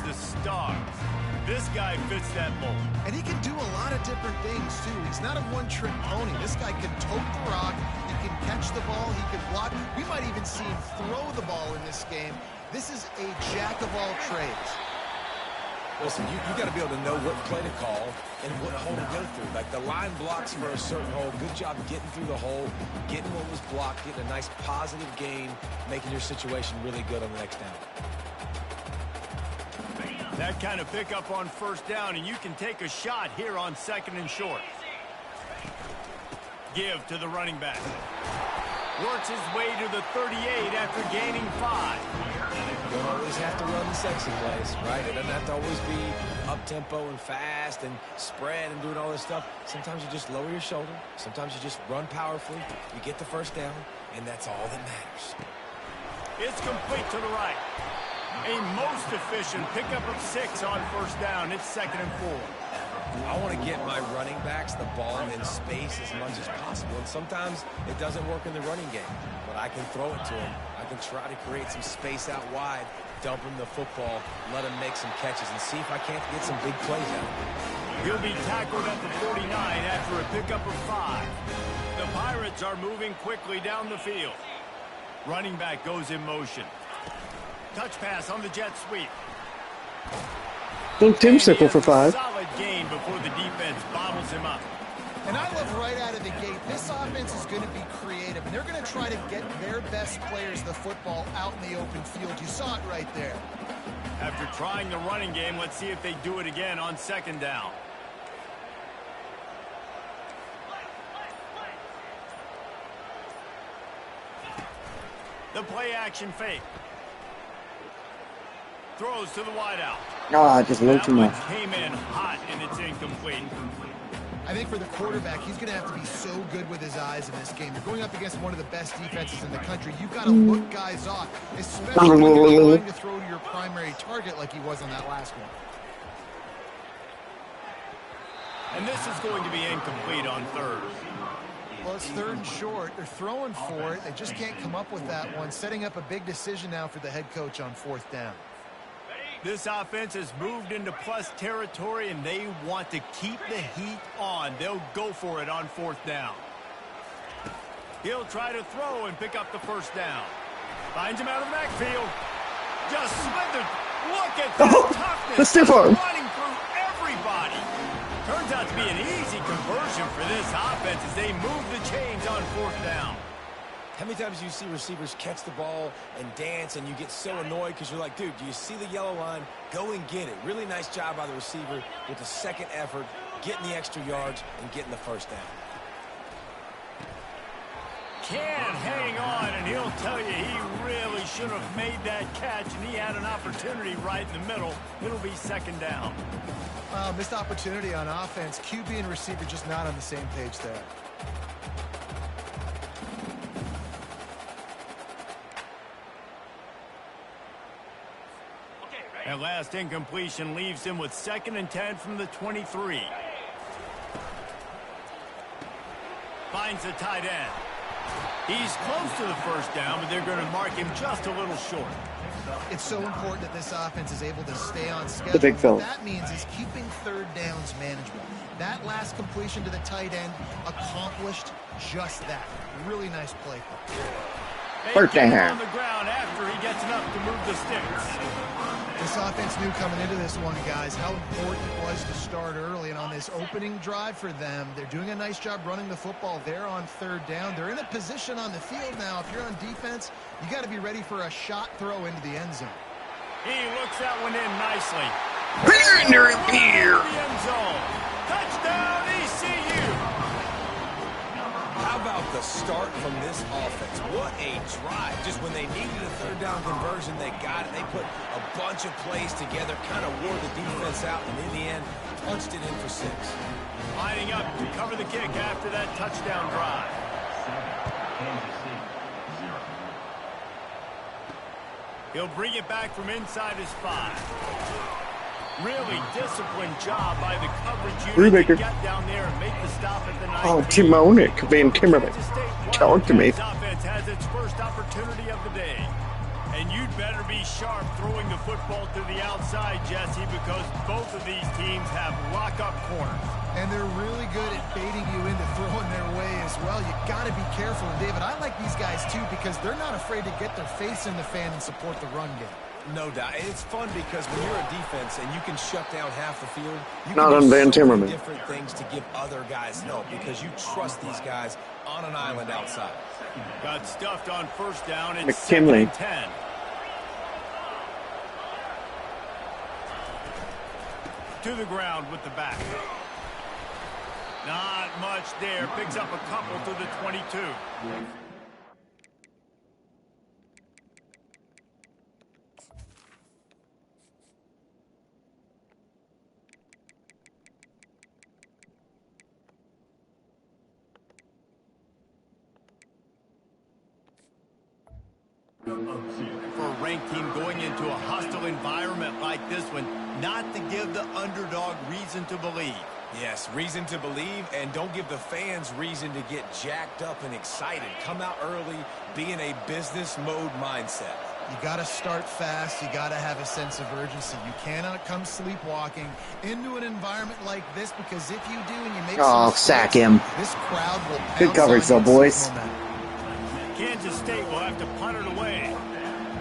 the stars. This guy fits that mold. And he can do a lot of different things, too. He's not a one-trick pony. This guy can tote the rock. He can catch the ball. He can block. We might even see him throw the ball in this game. This is a jack of all trades. Listen, you got to be able to know what play to call and what hole to go through. Like the line blocks for a certain hole. Good job getting through the hole, getting what was blocked, getting a nice positive gain, making your situation really good on the next down. That kind of pickup on first down, and you can take a shot here on 2nd and short. Give to the running back. Works his way to the 38 after gaining 5. You don't always have to run the sexy plays, right? It doesn't have to always be up-tempo and fast and spread and doing all this stuff. Sometimes you just lower your shoulder. Sometimes you just run powerfully. You get the first down, and that's all that matters. It's complete to the right. A most efficient pickup of 6 on first down. It's 2nd and 4. I want to get my running backs the ball in space as much as possible. And sometimes it doesn't work in the running game, but I can throw it to them. I can try to create some space out wide, dump him the football, let him make some catches, and see if I can't get some big plays out of him. He'll be tackled at the 49 after a pickup of 5. The Pirates are moving quickly down the field. Running back goes in motion. Touch pass on the jet sweep. Don't Tim sickle for 5. Solid gain before the defense bottles him up. And I love right out of the gate, this offense is going to be creative, and they're going to try to get their best players the football out in the open field. You saw it right there. After trying the running game, let's see if they do it again on 2nd down. The play action fake. Throws to the wideout. Ah, just a little too much. Came in hot, and it's incomplete. I think for the quarterback, he's going to have to be so good with his eyes in this game. You're going up against one of the best defenses in the country. You've got to look guys off, especially when you're trying to throw to your primary target like he was on that last one. And this is going to be incomplete on 3rd. Well, it's 3rd and short. They're throwing for it. They just can't come up with that one. Setting up a big decision now for the head coach on 4th down. This offense has moved into plus territory, and they want to keep the heat on. They'll go for it on 4th down. He'll try to throw and pick up the first down. Finds him out of the backfield. Just slithered. Look at that toughness. The stiff arm. Running through everybody. Turns out to be an easy conversion for this offense as they move the chains on 4th down. How many times do you see receivers catch the ball and dance and you get so annoyed because you're like, dude, do you see the yellow line? Go and get it. Really nice job by the receiver with the 2nd effort, getting the extra yards and getting the first down. Can't hang on, and he'll tell you he really should have made that catch, and he had an opportunity right in the middle. It'll be 2nd down. Missed opportunity on offense. QB and receiver just not on the same page there. That last incompletion leaves him with 2nd and 10 from the 23. Finds the tight end. He's close to the first down, but they're going to mark him just a little short. It's so important that this offense is able to stay on schedule. The big fella. What that means is keeping 3rd downs manageable. That last completion to the tight end accomplished just that. Really nice play call. First down. On the ground after he gets enough to move the sticks. This offense knew coming into this one, guys, how important it was to start early. And on this opening drive for them, they're doing a nice job running the football there on 3rd down. They're in a position on the field now. If you're on defense, you got to be ready for a shot throw into the end zone. He looks that one in nicely. Here. The end zone. Touchdown, ECU. How about the start from this offense? What a drive. Just when they needed a 3rd down conversion, they got it. They put a bunch of plays together, kind of wore the defense out, and in the end, punched it in for 6. Lining up to cover the kick after that touchdown drive. He'll bring it back from inside his 5. Really disciplined job by the coverage unit to get down there and make the stop at the 19. Oh, Timonic, Van Timberlake. Talk to me. This offense has its first opportunity of the day. And you'd better be sharp throwing the football to the outside, Jesse, because both of these teams have lock-up corners. And they're really good at baiting you into throwing their way as well. You got to be careful. And David, I like these guys too because they're not afraid to get their face in the fan and support the run game. No doubt. And it's fun because when you're a defense and you can shut down half the field, you Not can on do Van so many Timmerman. different things to give other guys help because you trust these guys on an island outside. Got stuffed on first down. It's McKinley. 2nd and 10. To the ground with the back. Not much there. Picks up a couple to the 22. For a ranked team going into a hostile environment like this one, not to give the underdog reason to believe. Yes, reason to believe, and don't give the fans reason to get jacked up and excited. Come out early, be in a business mode mindset. You got to start fast. You got to have a sense of urgency. You cannot come sleepwalking into an environment like this because if you do and you make some mistakes, sack him. This crowd will pounce Good coverage, though, on you. boys. Kansas State will have to punt it away.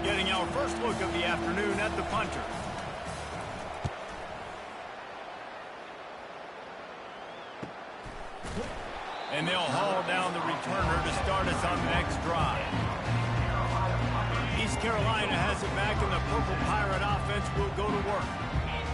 Getting our first look of the afternoon at the punter. And they'll haul down the returner to start us on the next drive. East Carolina has it back, and the Purple Pirate offense will go to work.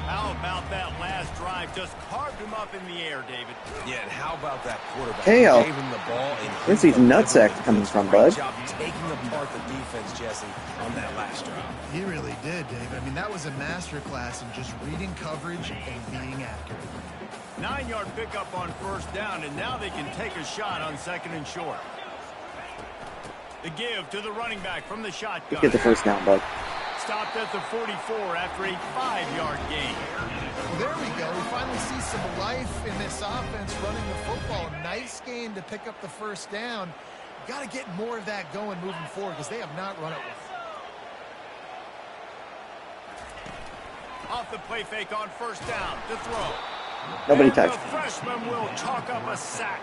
How about that last drive? Just carved him up in the air, David. Yeah, and how about that quarterback? Hell. Gave him the ball. And Where's these nutsack coming from, bud? Great job taking apart the defense, Jesse, on that last drive. He really did, David. I mean, that was a masterclass in just reading coverage and being accurate. 9-yard pickup on first down, and now they can take a shot on 2nd and short. The give to the running back from the shotgun. Get the first down, bud. Stopped at the 44 after a 5-yard gain. Well, there we go. We finally see some life in this offense running the football. Nice game to pick up the first down. Got to get more of that going moving forward because they have not run it well. Off the play fake on first down to throw. Nobody And touched. the freshman will chalk up a sack.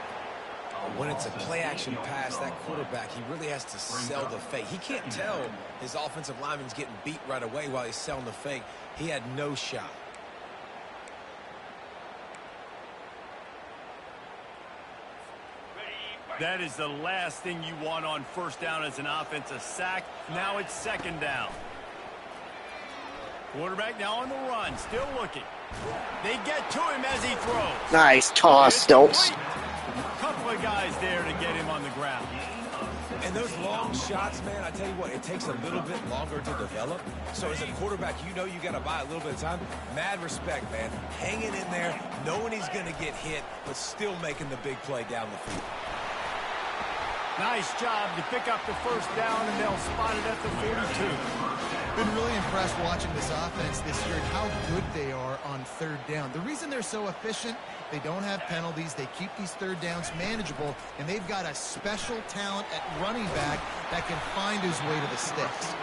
When it's a play-action pass, that quarterback, he really has to sell the fake. He can't tell his offensive lineman's getting beat right away while he's selling the fake. He had no shot. That is the last thing you want on first down as an offense, a sack. Now it's 2nd down. Quarterback now on the run, still looking. They get to him as he throws. Nice toss, Stokes. Couple of guys there to get him on the ground. And those long shots, man, I tell you what, it takes a little bit longer to develop. So as a quarterback, you know you got to buy a little bit of time. Mad respect, man. Hanging in there, knowing he's going to get hit, but still making the big play down the field. Nice job to pick up the first down, and they'll spot it at the 42. Been really impressed watching this offense this year and how good they are on third down. The reason they're so efficient, they don't have penalties. They keep these third downs manageable, and they've got a special talent at running back that can find his way to the sticks.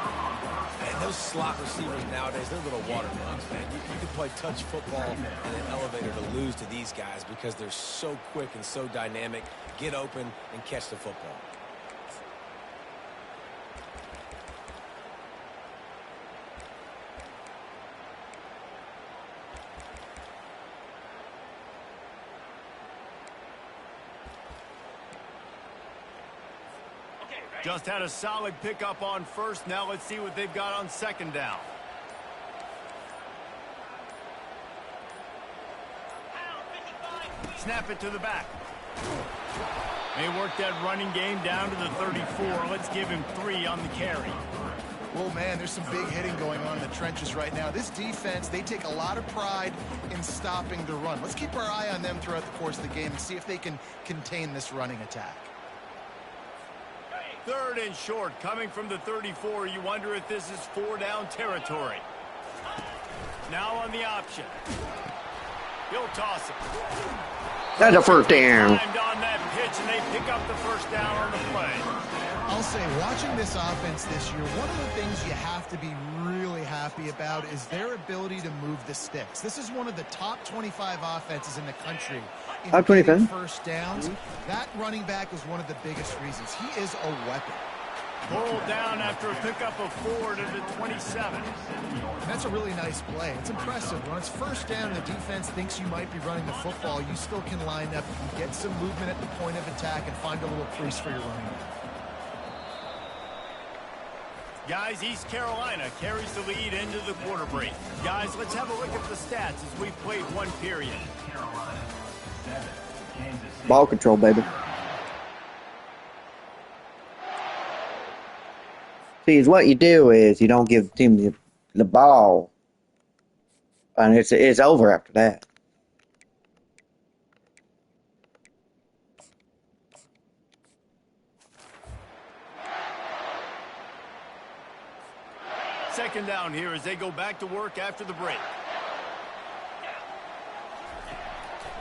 And those slot receivers nowadays, they're little watermelons, man. You can play touch football in an elevator to lose to these guys because they're so quick and so dynamic. Get open and catch the football. Just had a solid pickup on first. Now let's see what they've got on 2nd down. Snap it to the back. They work that running game down to the 34. Let's give him 3 on the carry. Oh, man, there's some big hitting going on in the trenches right now. This defense, they take a lot of pride in stopping the run. Let's keep our eye on them throughout the course of the game and see if they can contain this running attack. 3rd and short, coming from the 34. You wonder if this is 4-down territory. Now on the option. He'll toss it. That's a first down. Timed on that pitch, and they pick up the first down on the play. I'll say, watching this offense this year, one of the things you have to be really happy about is their ability to move the sticks. This is one of the top 25 offenses in the country in getting first downs. That running back is one of the biggest reasons. He is a weapon. Pulled down after a pickup of 4 to the 27. That's a really nice play. It's impressive. When it's first down and the defense thinks you might be running the football, you still can line up and get some movement at the point of attack and find a little crease for your running back. Guys, East Carolina carries the lead into the quarter break. Guys, let's have a look at the stats as we've played one period. Ball control, baby. See, what you do is you don't give the team the ball, and it's over after that. Second down here as they go back to work after the break.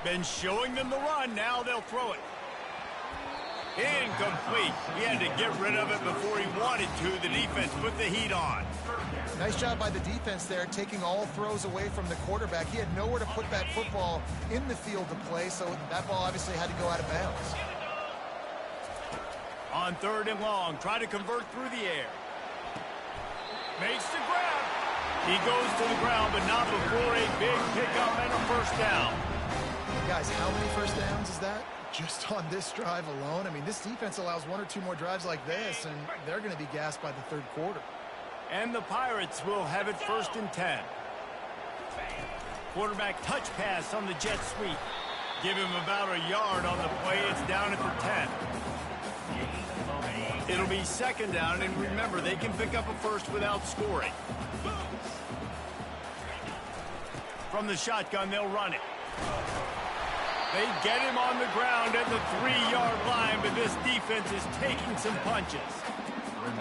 Been showing them the run. Now they'll throw it. Incomplete. He had to get rid of it before he wanted to. The defense put the heat on. Nice job by the defense there, taking all throws away from the quarterback. He had nowhere to put that football in the field to play, so that ball obviously had to go out of bounds. On 3rd and long, try to convert through the air. Makes the grab. He goes to the ground, but not before a big pickup and a first down. Guys, how many first downs is that? Just on this drive alone? I mean, this defense allows 1 or 2 more drives like this, and they're going to be gassed by the 3rd quarter. And the Pirates will have it 1st and 10. Quarterback touch pass on the jet sweep. Give him about a yard on the play. It's down at the 10. It'll be 2nd down, and remember, they can pick up a first without scoring. From the shotgun, they'll run it. They get him on the ground at the 3-yard line, but this defense is taking some punches.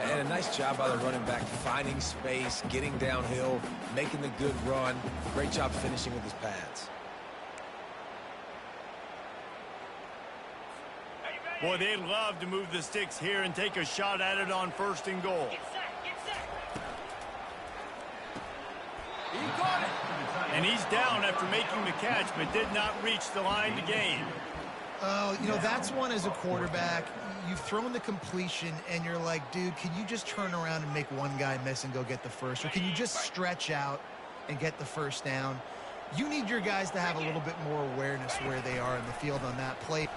And a nice job by the running back, finding space, getting downhill, making the good run. Great job finishing with his pads. Boy, they'd love to move the sticks here and take a shot at it on 1st and goal. He got it. And he's down after making the catch, but did not reach the line to gain. Oh, you know, that's one as a quarterback. You've thrown the completion, and you're like, dude, can you just turn around and make one guy miss and go get the first? Or can you just stretch out and get the first down? You need your guys to have a little bit more awareness where they are in the field on that play.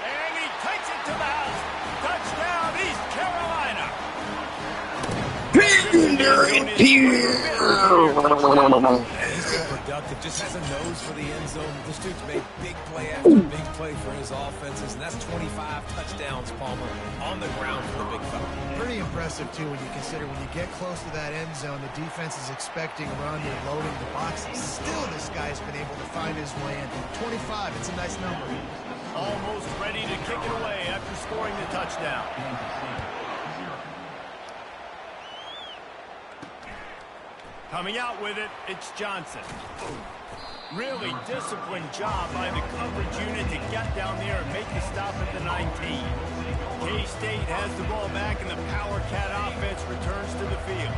And he takes it to the house. Touchdown, East Carolina. He's been productive, just has a nose for the end zone. This dude's made big play after big play for his offenses, and that's 25 touchdowns, Palmer, on the ground for the big fella. Pretty impressive, too, when you consider when you get close to that end zone, the defense is expecting run and loading the boxes. Still, this guy's been able to find his way in. 25, it's a nice number. Almost ready to kick it away after scoring the touchdown. Coming out with it, it's Johnson. Really disciplined job by the coverage unit to get down there and make the stop at the 19. K-State has the ball back, and the Power Cat offense returns to the field.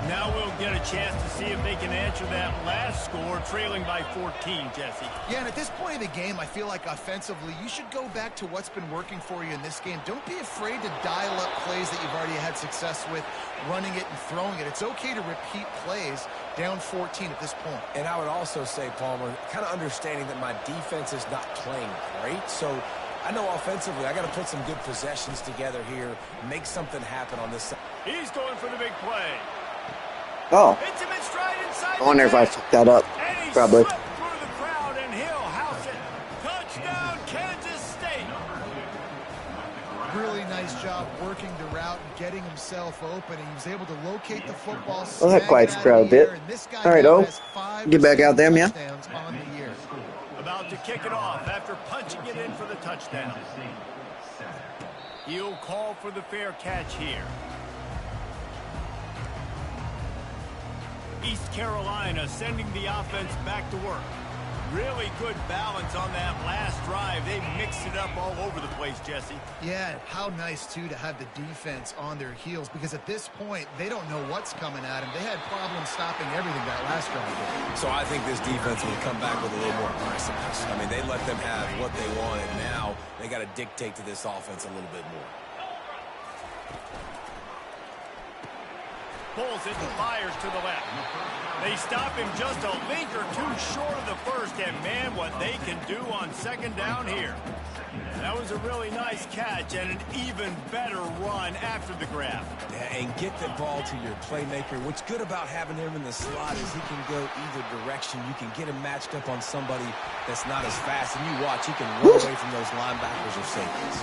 Now we'll get a chance to see if they can answer that last score, trailing by 14, Jesse. Yeah, and at this point of the game, I feel like offensively, you should go back to what's been working for you in this game. Don't be afraid to dial up plays that you've already had success with, running it and throwing it. It's okay to repeat plays down 14 at this point. And I would also say, Palmer, kind of understanding that my defense is not playing great, so I know offensively I got to put some good possessions together here, make something happen on this side. He's going for the big play. Oh, Hits him in stride inside. I wonder if I fucked that up. And he Probably. slipped through the crowd, and he'll house it. Touchdown, Kansas State. Really nice job working the route and getting himself open. He was able to locate the football. Well, that quiets the crowd a bit. All right, O. Get back out there, man. On the year. About to kick it off after punching it in for the touchdown. He'll call for the fair catch here. East Carolina sending the offense back to work. Really good balance on that last drive. They mixed it up all over the place, Jesse. Yeah, how nice, too, to have the defense on their heels, because at this point, they don't know what's coming at them. They had problems stopping everything that last drive. So I think this defense will come back with a little more aggressiveness. I mean, they let them have what they wanted. Now they got to dictate to this offense a little bit more. Pulls it and fires to the left. They stop him just a link or two short of the first, and man, what they can do on second down here. That was a really nice catch and an even better run after the grab. Yeah, and get the ball to your playmaker. What's good about having him in the slot is he can go either direction. You can get him matched up on somebody that's not as fast, and you watch, he can run away from those linebackers or safeties.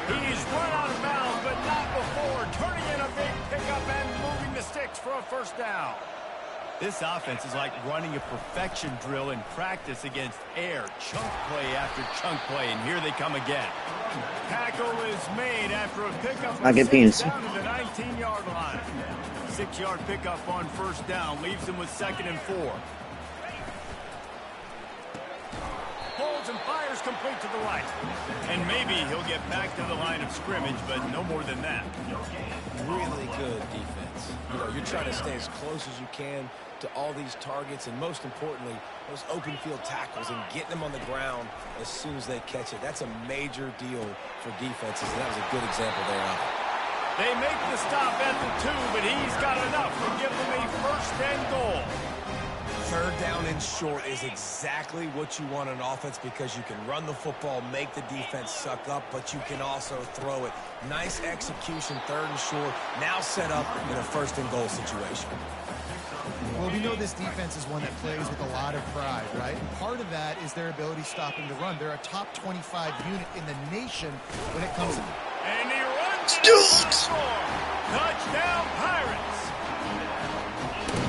He's run out of bounds, but not before turning in a big pickup and moving the sticks for a first down. This offense is like running a perfection drill in practice against air. Chunk play after chunk play, and here they come again. Tackle is made after a pickup I get beans. down to the 19-yard line. 6-yard pickup on first down leaves them with 2nd and 4. Holds and fires complete to the right. And maybe he'll get back to the line of scrimmage, but no more than that. Really good defense. You know, you're trying to stay as close as you can to all these targets, and most importantly, those open field tackles and getting them on the ground as soon as they catch it. That's a major deal for defenses, and that was a good example there of it. They make the stop at the 2, but he's got enough to give them a 1st and goal. 3rd down and short is exactly what you want on offense, because you can run the football, make the defense suck up, but you can also throw it. Nice execution, 3rd and short, now set up in a 1st and goal situation. Well, we know this defense is one that plays with a lot of pride, right? And part of that is their ability stopping the run. They're a top 25 unit in the nation when it comes to... And he runs. Touchdown, Pirates.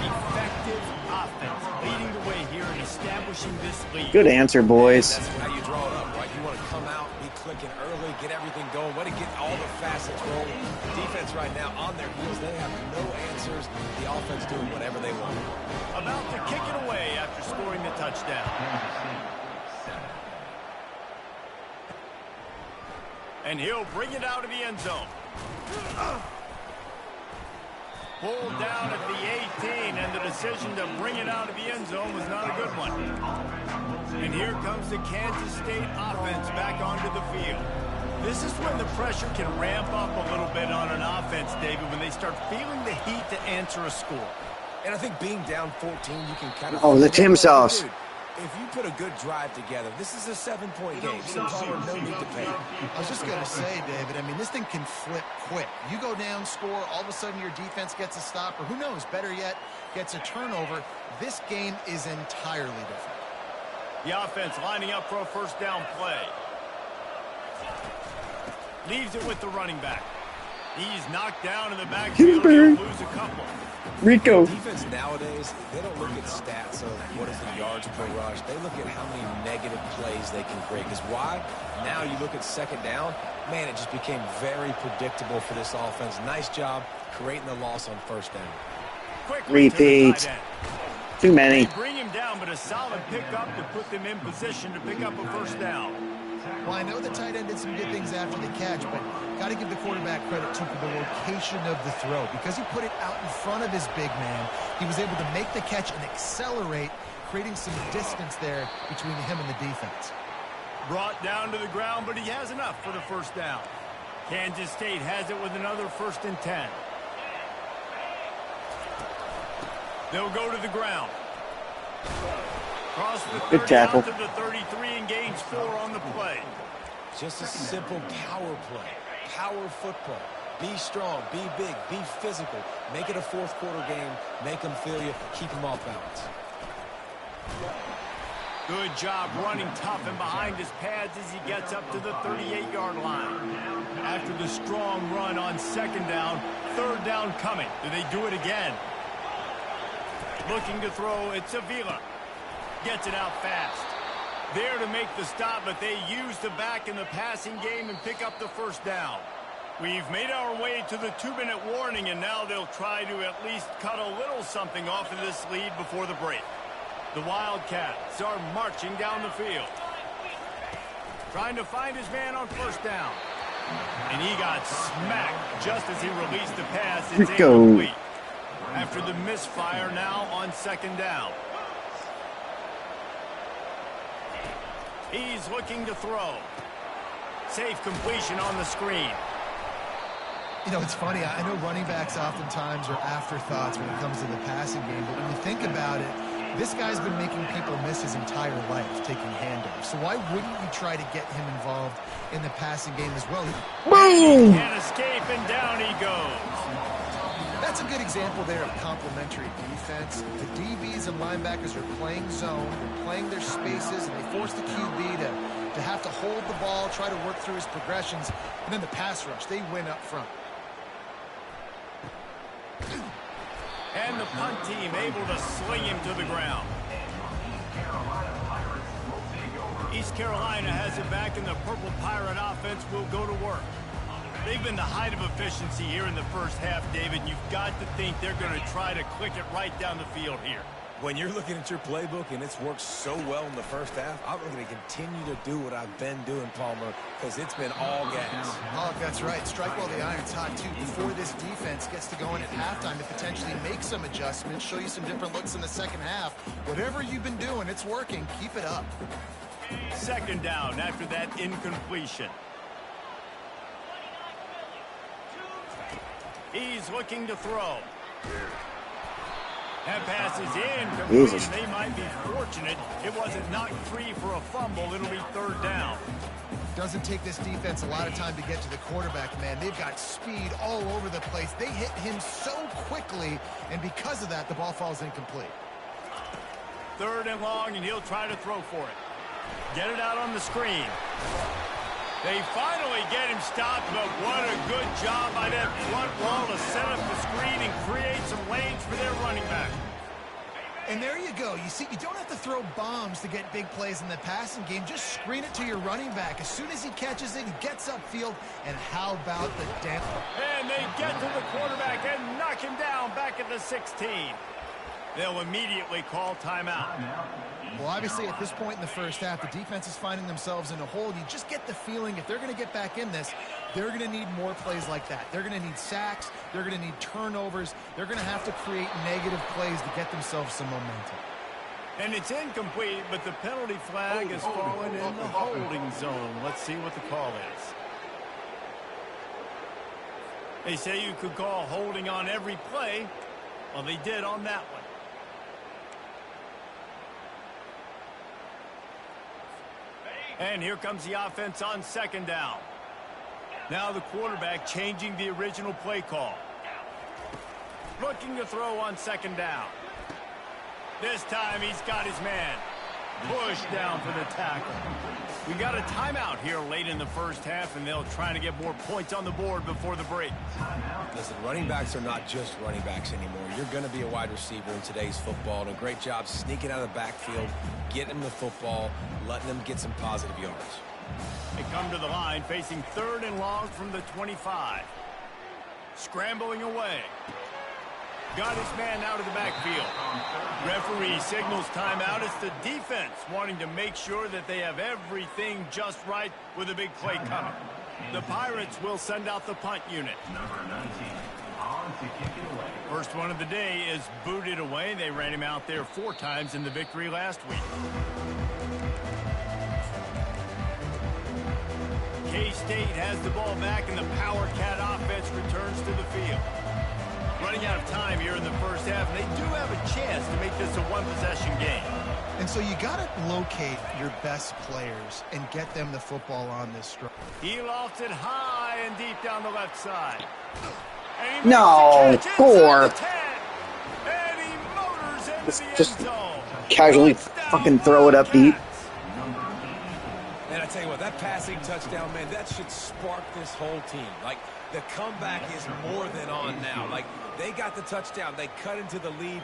Effective offense leading the way here and establishing this lead. Good answer, boys. That's how you draw it up, right? You want to come out, be clicking early, get everything going, want to get all the facets rolling. The defense right now on their heels, they have no answers. The offense doing whatever they want. About to kick it away after scoring the touchdown. And he'll bring it out of the end zone. Pulled down at the 18, and the decision to bring it out of the end zone was not a good one. And here comes the Kansas State offense back onto the field. This is when the pressure can ramp up a little bit on an offense, David, when they start feeling the heat to answer a score. And I think being down 14, you can kind of... Oh, the Tim sauce. Dude, if you put a good drive together, this is a 7-point game. So Palmer, no need to pay. I was just going to say, David, I mean, this thing can flip quick. You go down, score, all of a sudden your defense gets a stop, or who knows, better yet, gets a turnover. This game is entirely different. The offense lining up for a 1st down play. Leaves it with the running back. He's knocked down in the backfield. He'll lose a couple. Rico. Defense nowadays, they don't look at stats of what is the yards per rush. They look at how many negative plays they can create. Because why? Now you look at 2nd down, man, it just became very predictable for this offense. Nice job creating the loss on 1st down. Repeat. Too many. They bring him down, but a solid pickup to put them in position to pick up a 1st down. Well, I know the tight end did some good things after the catch, but got to give the quarterback credit, too, for the location of the throw. Because he put it out in front of his big man, he was able to make the catch and accelerate, creating some distance there between him and the defense. Brought down to the ground, but he has enough for the 1st down. Kansas State has it with another 1st and 10. They'll go to the ground. Cross the 30 Good tackle. out to the 33 and gains 4 on the play. Just a simple power play. Power football. Be strong, be big, be physical. Make it a 4th quarter game. Make them feel you. Keep them off balance. Good job running tough and behind his pads as he gets up to the 38-yard line. After the strong run on 2nd down, 3rd down coming. Do they do it again? Looking to throw, it's Avila. Gets it out fast. There to make the stop, but they use the back in the passing game and pick up the 1st down. We've made our way to the 2-minute warning, and now they'll try to at least cut a little something off of this lead before the break. The Wildcats are marching down the field. Trying to find his man on first down. And he got smacked just as he released the pass. It's incomplete. After the misfire, now on second down. He's looking to throw. Safe completion on the screen. You know, it's funny. I know running backs oftentimes are afterthoughts when it comes to the passing game, but when you think about it, this guy's been making people miss his entire life taking handoffs. So why wouldn't you try to get him involved in the passing game as well? Boom! He can't escape, and down he goes. That's a good example there of complementary defense. The DBs and linebackers are playing zone, they're playing their spaces, and they force the QB to have to hold the ball, try to work through his progressions, and then the pass rush, they win up front. And the punt team able to sling him to the ground. East Carolina has it back, and the Purple Pirate offense will go to work. They've been the height of efficiency here in the first half, David. You've got to think they're going to try to click it right down the field here. When you're looking at your playbook and it's worked so well in the first half, I'm going to continue to do what I've been doing, Palmer, because it's been all gas. Oh, that's right. Strike while the iron's hot, too. Before this defense gets to going at halftime to potentially make some adjustments, show you some different looks in the second half. Whatever you've been doing, it's working. Keep it up. Second down after that incompletion. He's looking to throw. That pass is incomplete, and they might be fortunate it wasn't knocked free for a fumble. It'll be third down. Doesn't take this defense a lot of time to get to the quarterback, man. They've got speed all over the place. They hit him so quickly, and because of that, the ball falls incomplete. Third and long, and he'll try to throw for it. Get it out on the screen. They finally get him stopped, but what a good job by that front wall to set up the screen and create some lanes for their running back. And there you go. You see, you don't have to throw bombs to get big plays in the passing game. Just screen it to your running back. As soon as he catches it, he gets upfield. And how about the damn... And they get to the quarterback and knock him down back at the 16. They'll immediately call timeout. Well, obviously, at this point in the first half, the defense is finding themselves in a hole. You just get the feeling if they're going to get back in this, they're going to need more plays like that. They're going to need sacks. They're going to need turnovers. They're going to have to create negative plays to get themselves some momentum. And it's incomplete, but the penalty flag has fallen in the holding zone. Let's see what the call is. They say you could call holding on every play. Well, they did on that one. And here comes the offense on second down. Now the quarterback changing the original play call. Looking to throw on second down. This time he's got his man. Push down for the tackle. We got a timeout here late in the first half, and they'll try to get more points on the board before the break. Listen, running backs are not just running backs anymore. You're going to be a wide receiver in today's football, and a great job sneaking out of the backfield, getting them the football, letting them get some positive yards. They come to the line facing third and long from the 25. Scrambling away. Got his man out of the backfield. Referee signals timeout. It's the defense wanting to make sure that they have everything just right with a big play coming. The Pirates will send out the punt unit. First one of the day is booted away. They ran him out there 4 times in the victory last week. K-State has the ball back, and the Power Cat offense returns to the field. Running out of time here in the first half, and they do have a chance to make this a one-possession game. And so you got to locate your best players and get them the football on this drive. He lofts it high and deep down the left side. No, Gore. And he motors into the Just end zone. casually fucking throw it up deep. And I tell you what, that passing touchdown, man, that should spark this whole team. Like, the comeback is more than on now. Like, they got the touchdown. They cut into the lead.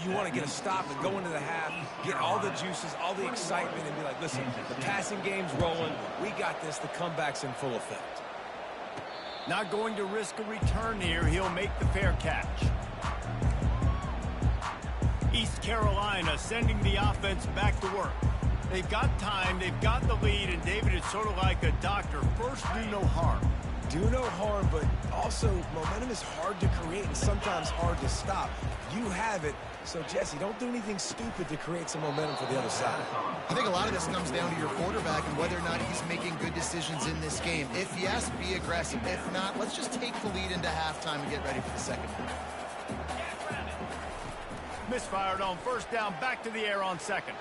You want to get a stop and go into the half, get all the juices, all the excitement, and be like, listen, the passing game's rolling. We got this. The comeback's in full effect. Not going to risk a return here. He'll make the fair catch. East Carolina sending the offense back to work. They've got time, they've got the lead, and David, it's sort of like a doctor. First, do no harm. Do no harm, but also momentum is hard to create and sometimes hard to stop. You have it, so Jesse, don't do anything stupid to create some momentum for the other side. I think a lot of this comes down to your quarterback and whether or not he's making good decisions in this game. If yes, be aggressive. If not, let's just take the lead into halftime and get ready for the second half. Misfired on first down, back to the air on second.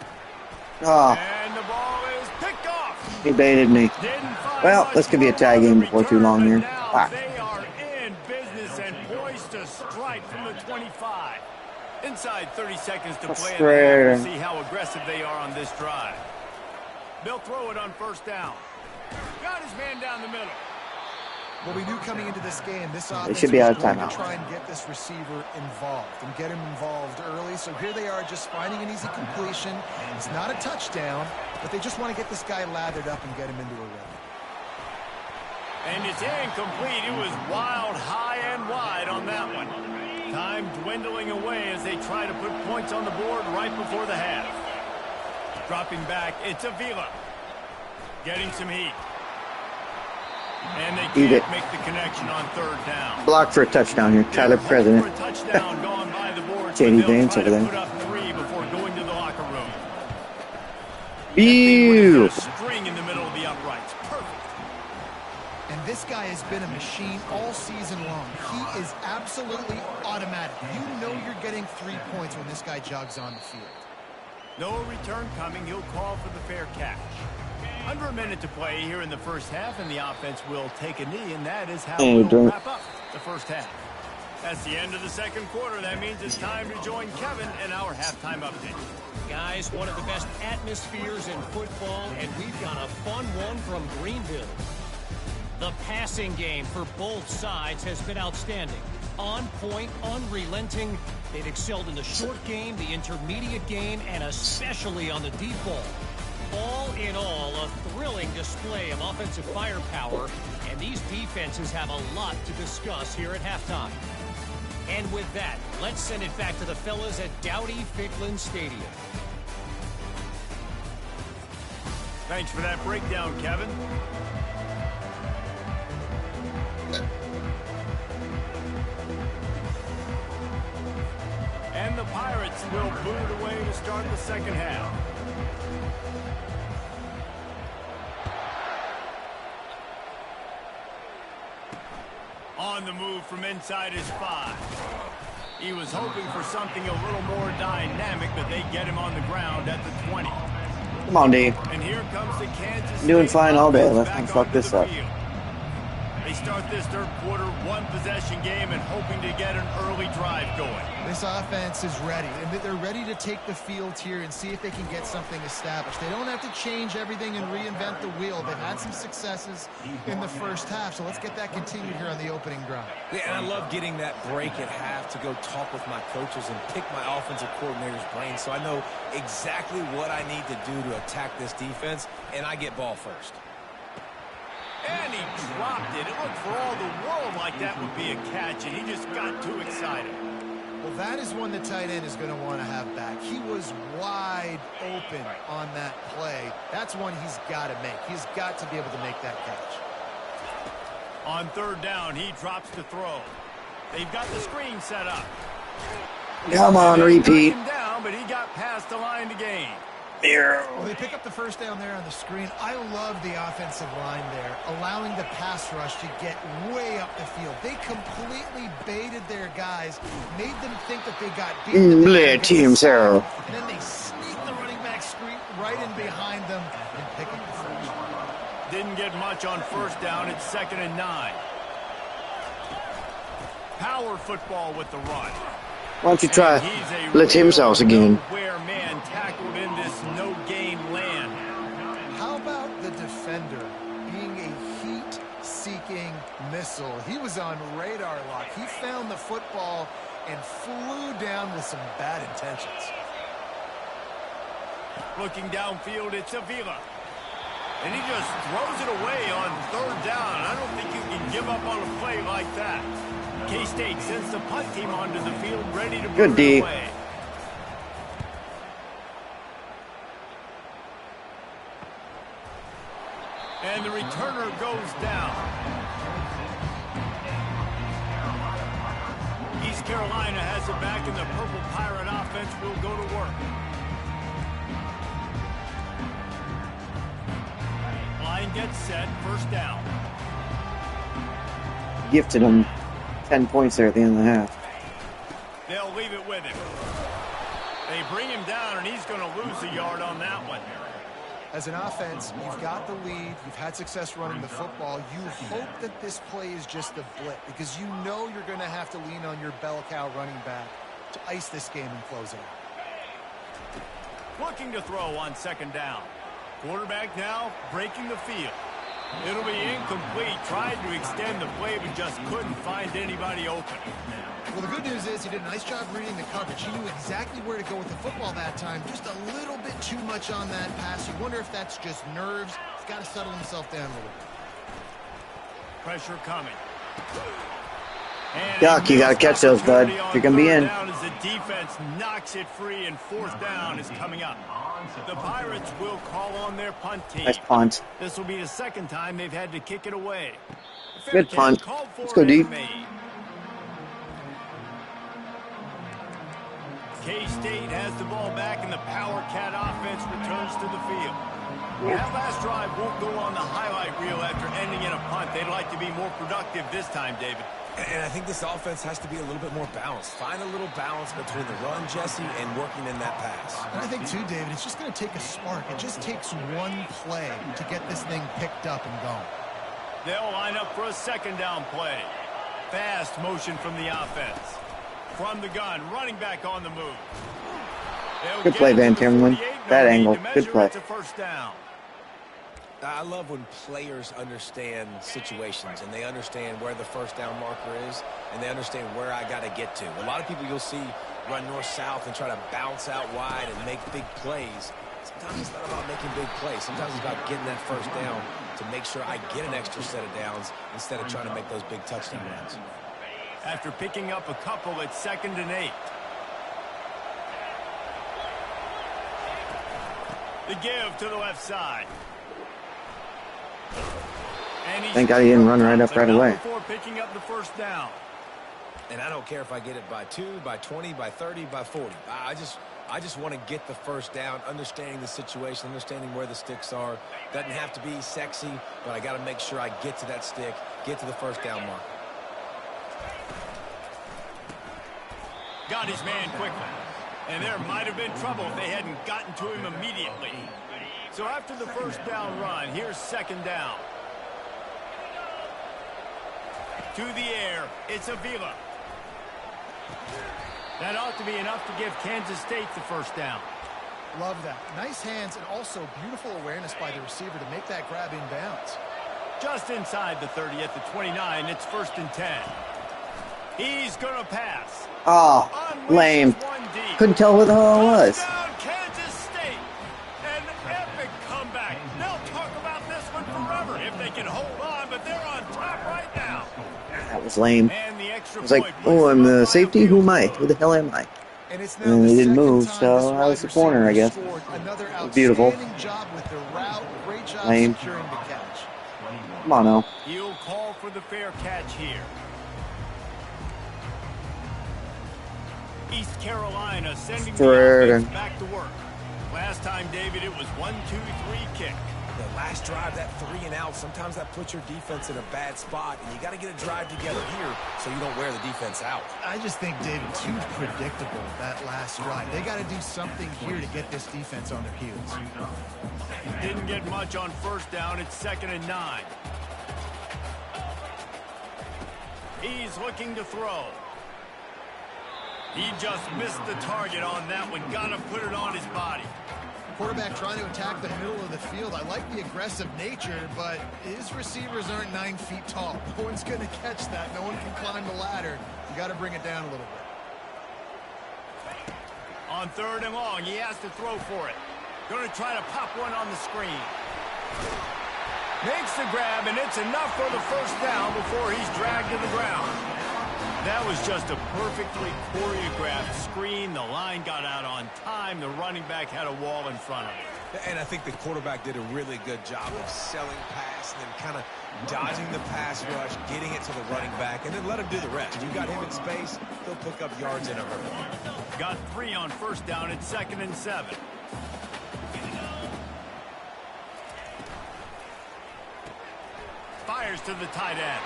Oh, And the ball is picked off. he baited me. Well, this could be a tie game before too long here. Ah. They are in business and poised to strike from the 25. Inside 30 seconds to play. We'll see how aggressive they are on this drive. They'll throw it on first down. Got his man down the middle. What we knew coming into this game, this offense should be out of was going timeout. to try and get this receiver involved and get him involved early. So here they are just finding an easy completion. It's not a touchdown, but they just want to get this guy lathered up and get him into a rhythm. And it's incomplete. It was wild, high and wide on that one. Time dwindling away as they try to put points on the board right before the half. Dropping back, it's Avila. Getting some heat. And they can't make the connection on third down. Block for a touchdown here. Tyler President. JD Vance over there. Put up 3 before going to the locker room. Ew. String in the middle of the uprights. Perfect. And this guy has been a machine all season long. He is absolutely automatic. You know you're getting 3 points when this guy jogs on the field. No return coming. He'll call for the fair catch. Under a minute to play here in the first half, and the offense will take a knee, and that is how we'll wrap up the first half. That's the end of the second quarter. That means it's time to join Kevin in our halftime update. Guys, one of the best atmospheres in football, and we've got a fun one from Greenville. The passing game for both sides has been outstanding. On point, unrelenting. They've excelled in the short game, the intermediate game, and especially on the deep ball. All in all, a thrilling display of offensive firepower, and these defenses have a lot to discuss here at halftime. And with that, let's send it back to the fellas at Dowdy-Ficklin Stadium. Thanks for that breakdown, Kevin. And the Pirates will boot away to start the second half. On the move from inside his 5. He was hoping for something a little more dynamic, but they get him on the ground at the 20. Come on, Dave. And here comes the Kansas Doing State fine all day. offense Let's back not fuck onto this the up. field. They start this third quarter, one possession game, and hoping to get an early drive going. This offense is ready, and they're ready to take the field here and see if they can get something established. They don't have to change everything and reinvent the wheel. They've had some successes in the first half, so let's get that continued here on the opening drive. Yeah, and I love getting that break at half to go talk with my coaches and pick my offensive coordinator's brain so I know exactly what I need to do to attack this defense, and I get ball first. And he dropped it. It looked for all the world like that would be a catch, and he just got too excited. Well, that is one the tight end is going to want to have back. He was wide open on that play. That's one he's got to make. He's got to be able to make that catch. On third down, he drops to throw. They've got the screen set up. Come on, repeat. Him down, but he got past the line to gain. Well, they pick up the first down there on the screen. I love the offensive line there, allowing the pass rush to get way up the field. They completely baited their guys, made them think that they got beat. Team Zero. And then they sneak the running back screen right in behind them and pick up the first. Didn't get much on first down. It's 2nd and 9. Power football with the run. Why don't you try let himself again? Where man tackled in this no-gain land. How about the defender being a heat-seeking missile? He was on radar lock. He found the football and flew down with some bad intentions. Looking downfield, it's Avila. And he just throws it away on third down. I don't think you can give up on a play like that. K-State sends the punt team onto the field ready to Good put D. it away. And the returner goes down. East Carolina has it back, and the Purple Pirate offense will go to work. Line gets set, first down. Gifted him 10 points there at the end of the half. They'll leave it with him. They bring him down, and he's going to lose a yard on that one. As an offense, you've got the lead. You've had success running the football. You hope that this play is just a blip because you know you're going to have to lean on your bell cow running back to ice this game and close it out. Looking to throw on second down. Quarterback now breaking the field. It'll be incomplete. Tried to extend the play, but just couldn't find anybody open. Well, the good news is he did a nice job reading the coverage. He knew exactly where to go with the football that time. Just a little bit too much on that pass. You wonder if that's just nerves. He's got to settle himself down a little bit. Pressure coming. Yuck, you got to catch those, bud. You're going to be in. As the defense knocks it free, and fourth down is coming up. The Pirates will call on their punt team. Nice punt. This will be the second time they've had to kick it away. Good punt. Let's go deep. KState has the ball back, and the Power Cat offense returns to the field. That last drive won't go on the highlight reel after ending in a punt. They'd like to be more productive this time, David. And I think this offense has to be a little bit more balanced. Find a little balance between the run, Jesse, and working in that pass. And I think, too, David, it's just going to take a spark. It just takes one play to get this thing picked up and going. They'll line up for a second down play. Fast motion from the offense. From the gun, running back on the move. Good play, Van Timmerman. That angle, good play. It's a first down. I love when players understand situations and they understand where the first down marker is and they understand where I got to get to. A lot of people you'll see run north-south and try to bounce out wide and make big plays. Sometimes it's not about making big plays. Sometimes it's about getting that first down to make sure I get an extra set of downs instead of trying to make those big touchdown runs. After picking up a couple, it's 2nd and 8. The give to the left side. Thank God he didn't run right up right away. Before picking up the first down. And I don't care if I get it by 2, by 20, by 30, by 40. I just want to get the first down, understanding the situation, understanding where the sticks are. Doesn't have to be sexy, but I got to make sure I get to that stick, get to the first down mark. Got his man quickly. And there might have been trouble if they hadn't gotten to him immediately. So after the first down run, here's second down. To the air, it's Avila. That ought to be enough to give Kansas State the first down. Love that. Nice hands and also beautiful awareness by the receiver to make that grab inbounds. Just inside the 30 at the 29, it's 1st and 10. He's going to pass. Oh, lame. Couldn't tell who the hell it was. Touchdown, Kansas State. An epic comeback. They'll talk about this one forever if they can hold on, but they're on top right now. That was lame. And the extra I was like, oh, I'm the safety? Who am I? Who the hell am I? And And he didn't move, so I was the corner, I guess. Beautiful. Lame. Come on now. He'll call for the fair catch here. East Carolina sending the offense back to work. Last time, David, it was 1-2-3 kick. The last drive, that 3 and out, sometimes that puts your defense in a bad spot, and you got to get a drive together here so you don't wear the defense out. I just think, David, too predictable, that last drive. They got to do something here to get this defense on their heels. Didn't get much on first down. It's 2nd and 9. He's looking to throw. He just missed the target on that one. Got to put it on his body. Quarterback trying to attack the middle of the field. I like the aggressive nature, but his receivers aren't 9 feet tall. No one's going to catch that. No one can climb the ladder. You got to bring it down a little bit. On 3rd and long, he has to throw for it. Going to try to pop one on the screen. Makes the grab, and it's enough for the first down before he's dragged to the ground. That was just a perfectly choreographed screen. The line got out on time. The running back had a wall in front of him. And I think the quarterback did a really good job of selling pass and then kind of dodging the pass rush, getting it to the running back, and then let him do the rest. You got him in space, he'll pick up yards in a hurry. Got 3 on first down. It's 2nd and 7. Fires to the tight end.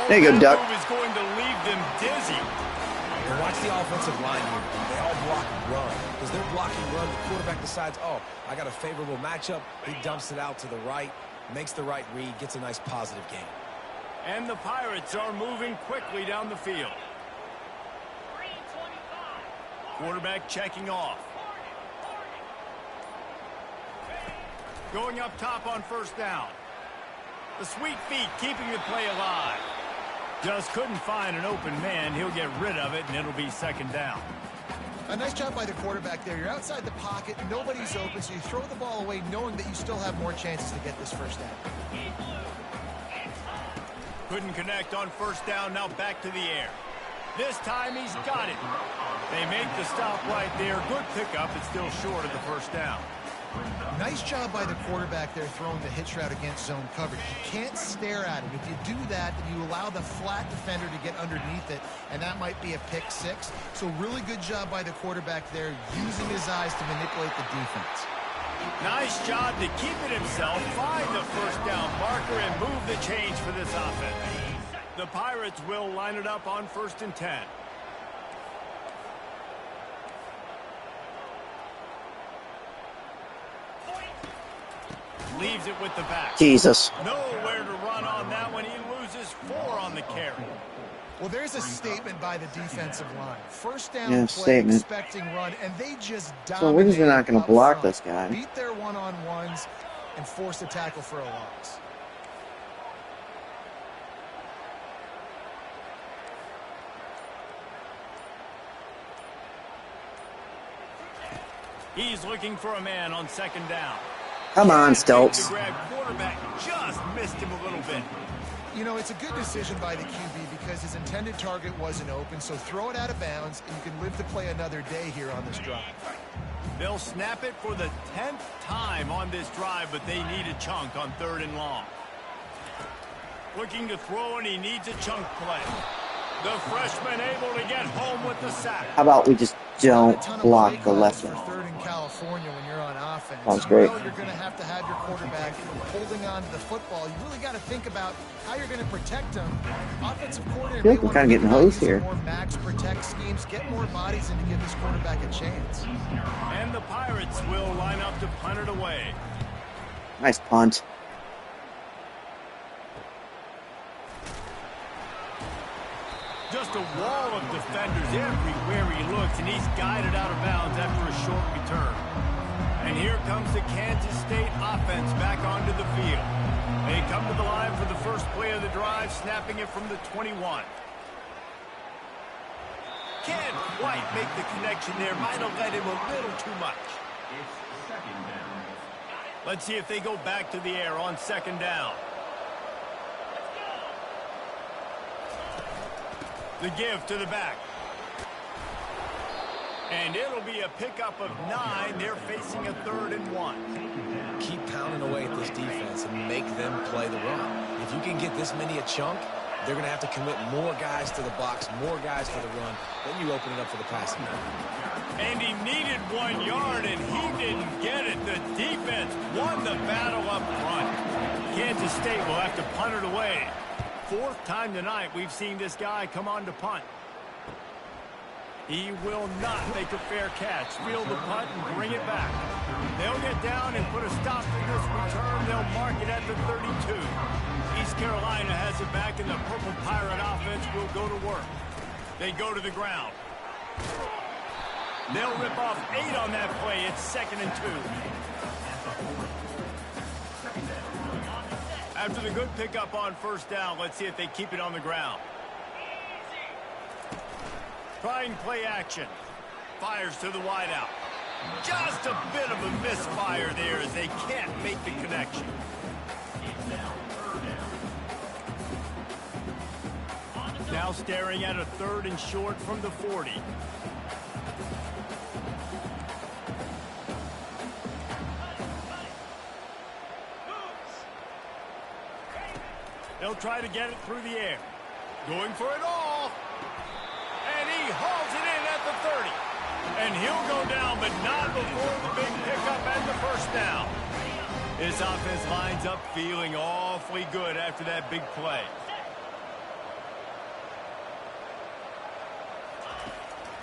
There you go, Duck. Move is going to leave them dizzy. And watch the offensive line here. They all block run. As they're blocking run, the quarterback decides, oh, I got a favorable matchup. He dumps it out to the right, makes the right read, gets a nice positive gain. And the Pirates are moving quickly down the field. Quarterback checking off. Going up top on first down. The sweet feet keeping the play alive. Just couldn't find an open man. He'll get rid of it, and it'll be 2nd down. A nice job by the quarterback there. You're outside the pocket. Nobody's open, so you throw the ball away knowing that you still have more chances to get this first down. Couldn't connect on first down. Now back to the air. This time he's got it. They make the stop right there. Good pickup. It's still short of the first down. Nice job by the quarterback there throwing the hitch route against zone coverage. You can't stare at him. If you do that, then you allow the flat defender to get underneath it, and that might be a pick 6. So really good job by the quarterback there, using his eyes to manipulate the defense. Nice job to keep it himself, find the first down marker, and move the change for this offense. The Pirates will line it up on 1st and 10. Leaves it with the back. Jesus. Nowhere to run on that one. He loses 4 on the carry. Well, there's a statement by the defensive line. First down Yeah, play, statement. expecting run, and they just dominate. So we're just not going to up block front. this guy. Beat their one-on-ones and force a tackle for a loss. He's looking for a man on 2nd down. Come on, Stokes. The grab quarterback just missed him a little bit. You know, it's a good decision by the QB because his intended target wasn't open, so throw it out of bounds, and you can live to play another day here on this drive. They'll snap it for the 10th time on this drive, but they need a chunk on 3rd and long. Looking to throw, and he needs a chunk play. The freshman able to get home with the sack. How about we just don't block the left one? one? 3rd in California when you're on offense. Sounds great. You know you're going to have your quarterback holding on to the football. You really got to think about how you're going to protect him. Offensive coordinator, I feel like we're kind of getting hosed here. More max protect schemes, get more bodies in to give this quarterback a chance. And the Pirates will line up to punt it away. Nice punt. Just a wall of defenders everywhere he looks, and he's guided out of bounds after a short return. And here comes the Kansas State offense back onto the field. They come to the line for the first play of the drive, snapping it from the 21. Can't quite make the connection there. Might have led him a little too much. Let's see if they go back to the air on 2nd down. The give to the back. And it'll be a pickup of 9. They're facing a 3rd and 1. Keep pounding away at this defense and make them play the run. If you can get this many a chunk, they're going to have to commit more guys to the box, more guys for the run. Then you open it up for the passing game. And he needed 1 yard, and he didn't get it. The defense won the battle up front. Kansas State will have to punt it away. 4th time tonight we've seen this guy come on to punt. He will not make a fair catch. Field the punt and bring it back. They'll get down and put a stop to this return. They'll mark it at the 32. East Carolina has it back, and the Purple Pirate offense will go to work. They go to the ground. They'll rip off 8 on that play. It's 2nd and 2. After the good pickup on first down, let's see if they keep it on the ground. Trying play action. Fires to the wideout. Just a bit of a misfire there as they can't make the connection. Now staring at a 3rd and short from the 40. They'll try to get it through the air. Going for it all. And he hauls it in at the 30. And he'll go down, but not before the big pickup and the first down. This offense lines up feeling awfully good after that big play.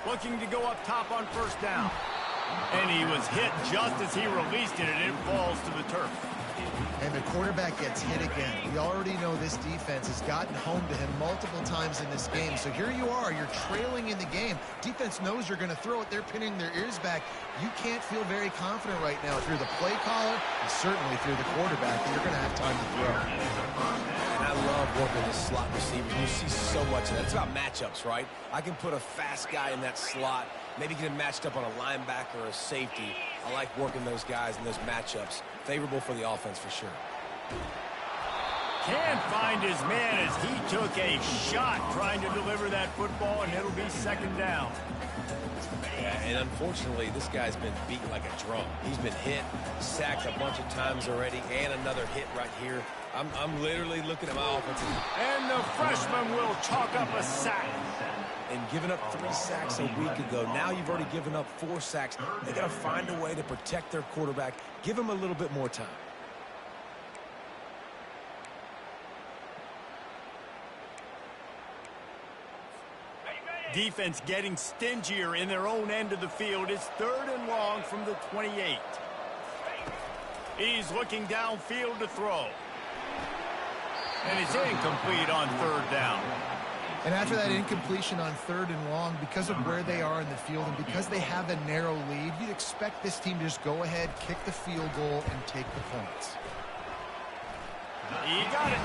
Looking to go up top on first down. And he was hit just as he released it, and it falls to the turf. And the quarterback gets hit again. We already know this defense has gotten home to him multiple times in this game. So here you are, you're trailing in the game. Defense knows you're going to throw it. They're pinning their ears back. You can't feel very confident right now through the play caller and certainly through the quarterback that you're going to have time to throw. And I love working the slot receivers. You see so much of that. It's about matchups, right? I can put a fast guy in that slot, maybe get him matched up on a linebacker or a safety. I like working those guys in those matchups. Favorable for the offense for sure. Can't find his man as he took a shot trying to deliver that football, and it'll be 2nd down. Yeah, and unfortunately, this guy's been beaten like a drum. He's been hit, sacked a bunch of times already, and another hit right here. I'm literally looking at my offense. And the freshman will chalk up a sack. And giving up 3 sacks a week ago. Now you've already given up 4 sacks. They got to find a way to protect their quarterback. Give him a little bit more time. Defense getting stingier in their own end of the field. It's 3rd and long from the 28. He's looking downfield to throw. And it's incomplete on 3rd down. And after that incompletion on 3rd and long, because of where they are in the field and because they have a narrow lead, you'd expect this team to just go ahead, kick the field goal, and take the points. He got it.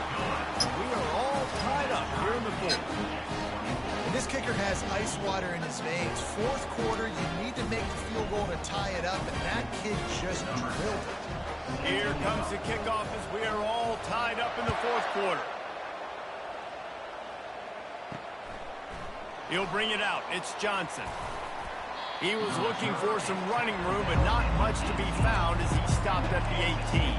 We are all tied up here in the 4th. And this kicker has ice water in his veins. 4th quarter, you need to make the field goal to tie it up, and that kid just drilled it. Here comes the kickoff as we are all tied up in the 4th quarter. He'll bring it out. It's Johnson. He was looking for some running room, but not much to be found as he stopped at the 18.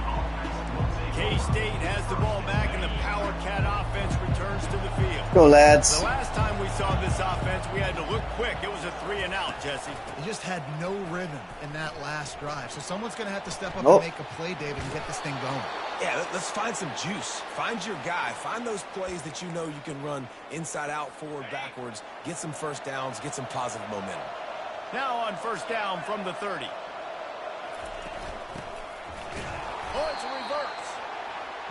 K-State has the ball back, and the Power Cat offense returns to the field. Go, lads. The last time we saw this offense, we had to look quick. It was a 3-and-out, Jesse. They just had no rhythm in that last drive. So someone's going to have to step up and make a play, David, and get this thing going. Yeah, let's find some juice. Find your guy. Find those plays that you know you can run inside out, forward, backwards. Get some first downs. Get some positive momentum. Now on first down from the 30. Oh, it's a reverse.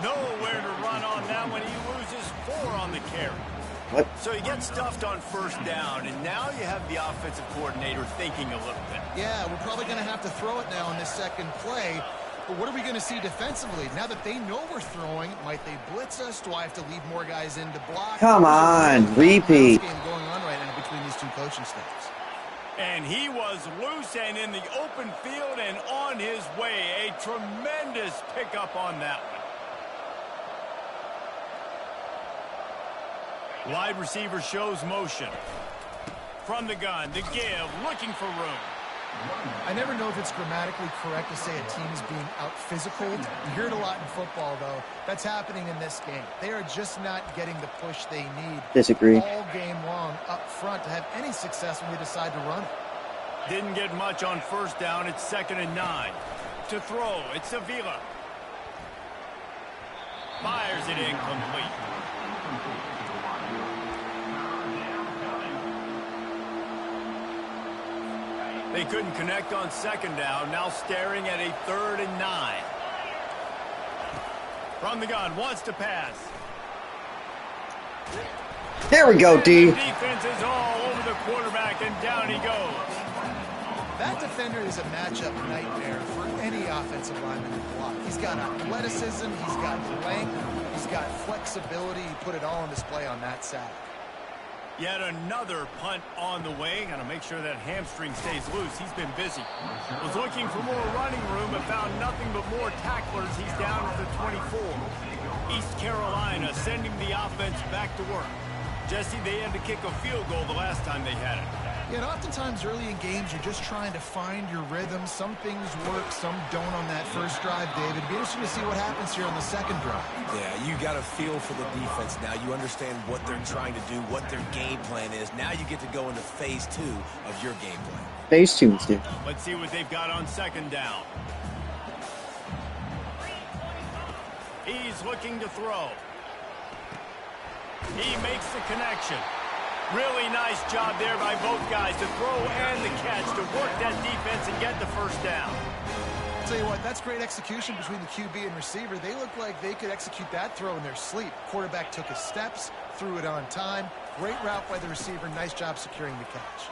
Nowhere to run on that one. He loses 4 on the carry. What? So he gets stuffed on first down, and now you have the offensive coordinator thinking a little bit. Yeah, we're probably going to have to throw it now in this second play. But what are we going to see defensively? Now that they know we're throwing, might they blitz us? Do I have to leave more guys in to block? Come on, repeat. Game going on right now between these two coaching staffs. And he was loose and in the open field and on his way. A tremendous pickup on that one. Wide receiver shows motion. From the gun, the give, looking for room. I never know if it's grammatically correct to say a team is being out-physical. You hear it a lot in football, though. That's happening in this game. They are just not getting the push they need Disagree. all game long up front to have any success when they decide to run it. Didn't get much on first down. It's 2nd and 9. To throw, it's Avila. Fires it incomplete. They couldn't connect on 2nd down. Now staring at a 3rd and 9. From the gun, wants to pass. There we go, D. The defense is all over the quarterback, and down he goes. That defender is a matchup nightmare for any offensive lineman to block. He's got athleticism, he's got length, he's got flexibility. He put it all on display on that sack. Yet another punt on the way. Got to make sure that hamstring stays loose. He's been busy. Was looking for more running room, but found nothing but more tacklers. He's down at the 24. East Carolina sending the offense back to work. Jesse, they had to kick a field goal the last time they had it. Yeah, and oftentimes early in games, you're just trying to find your rhythm. Some things work, some don't on that first drive, David. It'd be interesting to see what happens here on the second drive. Yeah, you got a feel for the defense now. You understand what they're trying to do, what their game plan is. Now you get to go into phase 2 of your game plan. Phase 2 is different. Let's see what they've got on second down. He's looking to throw. He makes the connection. Really nice job there by both guys to throw and the catch to work that defense and get the first down. I'll tell you what, that's great execution between the QB and receiver. They look like they could execute that throw in their sleep. Quarterback took his steps, threw it on time. Great route by the receiver. Nice job securing the catch.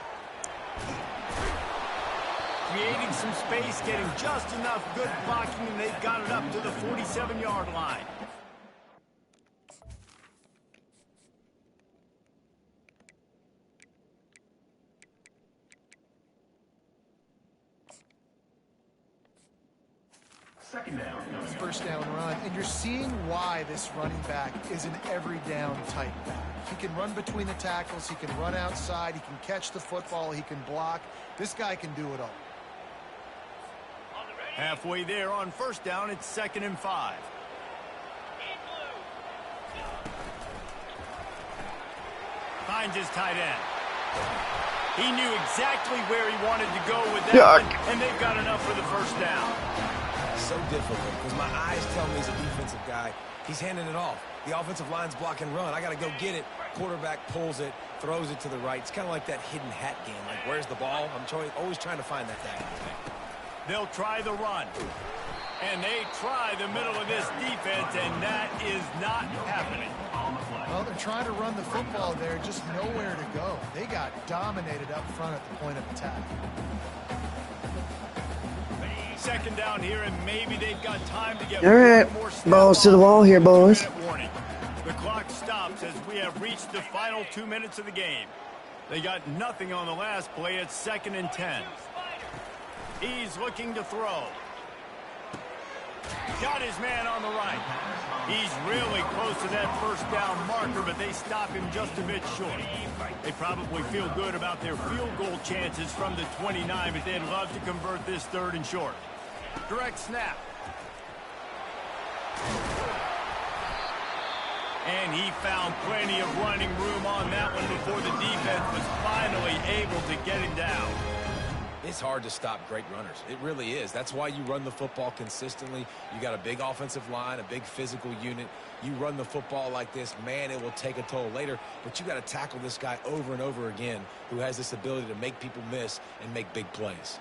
Creating some space, getting just enough good blocking, and they've got it up to the 47-yard line. Second down. First down run, and you're seeing why this running back is an every down type back. He can run between the tackles, he can run outside, he can catch the football, he can block. This guy can do it all. Halfway there on first down, it's 2nd and 5. Finds his tight end. He knew exactly where he wanted to go with that one, and they've got enough for the first down. So difficult because my eyes tell me he's a defensive guy. He's handing it off. The offensive line's block and run. I got to go get it. Quarterback pulls it, throws it to the right. It's kind of like that hidden hat game. Like, where's the ball? I'm always trying to find that guy. They'll try the run. And they try the middle of this defense, and that is not happening. Well, they're trying to run the football there, just nowhere to go. They got dominated up front at the point of attack. Second down here, and maybe they've got time to get all right, more snaps. balls to the wall here, boys. The clock stops as we have reached the final 2 minutes of the game. They got nothing on the last play. It's 2nd and 10. He's looking to throw. Got his man on the right. He's really close to that first down marker, but they stop him just a bit short. They probably feel good about their field goal chances from the 29, but they'd love to convert this 3rd and short. Direct snap. And he found plenty of running room on that one before the defense was finally able to get him down. It's hard to stop great runners. It really is. That's why you run the football consistently. You got a big offensive line, a big physical unit. You run the football like this, man, it will take a toll later. But you got to tackle this guy over and over again who has this ability to make people miss and make big plays.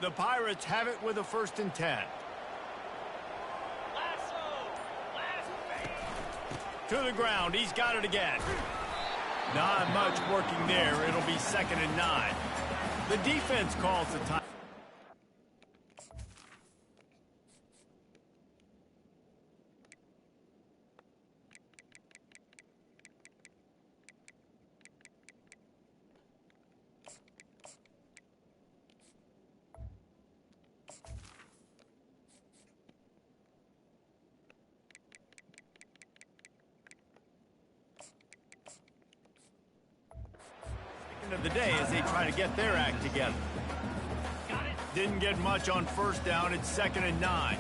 The Pirates have it with a 1st and 10. To the ground. He's got it again. Not much working there. It'll be 2nd and 9. The defense calls the time. Of the day as they try to get their act together. Didn't get much on first down. It's 2nd and 9.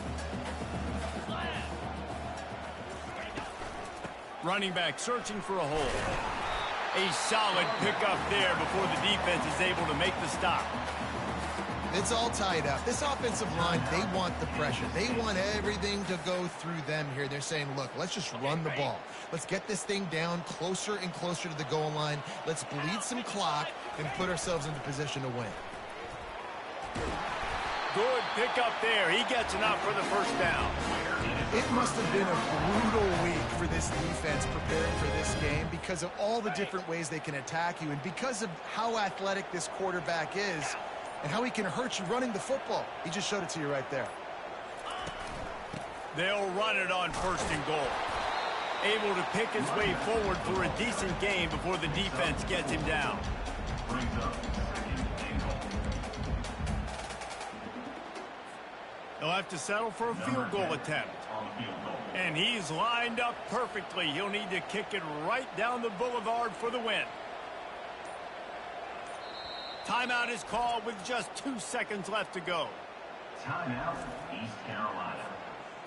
Running back searching for a hole. A solid pickup there before the defense is able to make the stop. It's all tied up. This offensive line, they want the pressure. They want everything to go through them here. They're saying, look, let's just run the ball. Let's get this thing down closer and closer to the goal line. Let's bleed some clock and put ourselves into position to win. Good pickup there. He gets enough for the first down. It must have been a brutal week for this defense preparing for this game because of all the different ways they can attack you and because of how athletic this quarterback is and how he can hurt you running the football. He just showed it to you right there. They'll run it on 1st and goal. able to pick his way forward for a decent game before the defense gets him down. He'll have to settle for a field goal attempt. And he's lined up perfectly. He'll need to kick it right down the boulevard for the win. Timeout is called with just 2 seconds left to go. Timeout, East Carolina.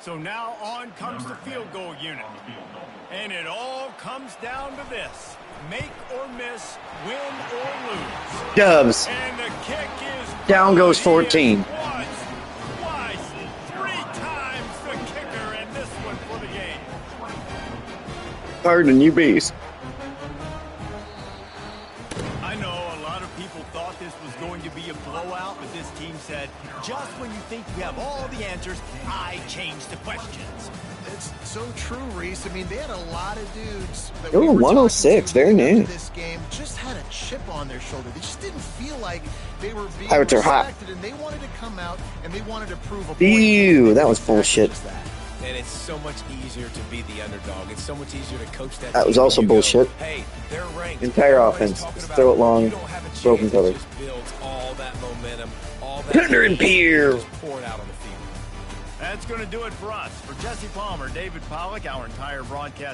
So now on comes the field goal unit. And it all comes down to this. Make or miss, win or lose. Dubs. And the kick is Down goes 14. Once, twice, 3 times the kicker, and this one for the game. Pardon you beast. I know a lot of people thought this was going to be a blowout, but this team said, just when you think you have all the answers, I change the questions. It's so true, Reese. I mean, they had a lot of dudes. That Ooh, we were 106, talking to very leading up nice. to This game just had a chip on their shoulder. They just didn't feel like they were being Pirates are hot. respected, and they wanted to come out and they wanted to prove a point. Ew, that was Exactly bullshit. just that. And it's so much easier to be the underdog. It's so much easier to coach that. That was team also when you bullshit. Go, hey, they're ranked. Entire Everybody's offense. talking Just about throw it long, You don't have a chance. broken cover. It just builds all that momentum, all that. Thunder and energy, beer. just pour it out on the field. That's going to do it for us. For Jesse Palmer, David Pollack, our entire broadcast